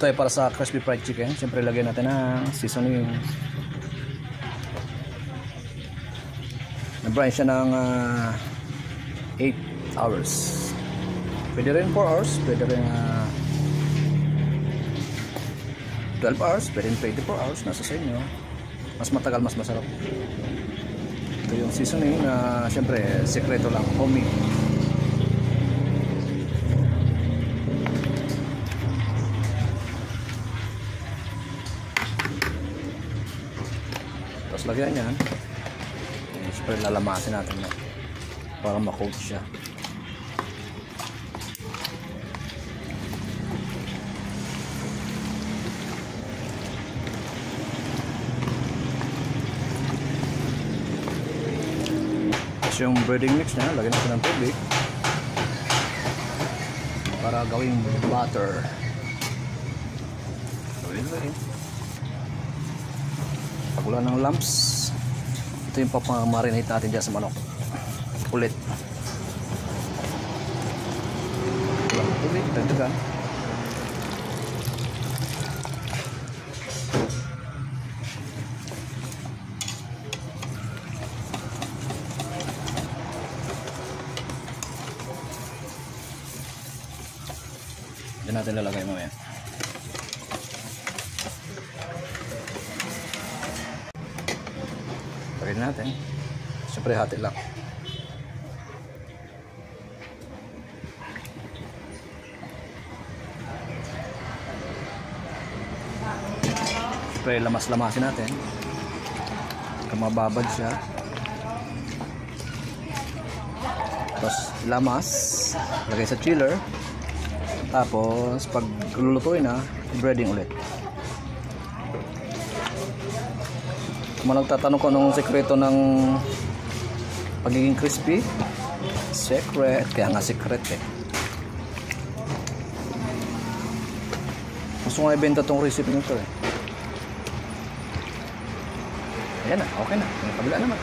Ito ay para sa crispy fried chicken. Siyempre lagyan natin ng seasoning. Na-brine siya ng 8 hours. Pwede rin 4 hours, pwede rin 12 hours, pwede rin 24 hours, nasa sa inyo. Mas matagal, mas masarap. Ito yung seasoning na siyempre sekreto lang, homemade. Tapos lagyan yan. Siyempre lalamasin natin na para ma-coat siya. Tapos yung breading mix niya, lagyan natin ng tubig para gawing butter. Gawin. Pag wala ng lumps, ito yung papamarinate natin dyan sa manok. Ulit. Wala ng tubig, dagdagan. Diyan natin lalagay mamaya. Lagyan natin. Siyempre hati lang. Siyempre lamas-lamasin natin. Kung mababad siya. Tapos lamas. Lagay sa chiller. Tapos pag lulutuin na, breading ulit. Kung nagtatanong ko anong sekreto ng pagiging crispy, secret, kaya nga secret eh. Gusto nga ibenta tong recipe nito eh. Ayan na, okay na. Yung kabila naman.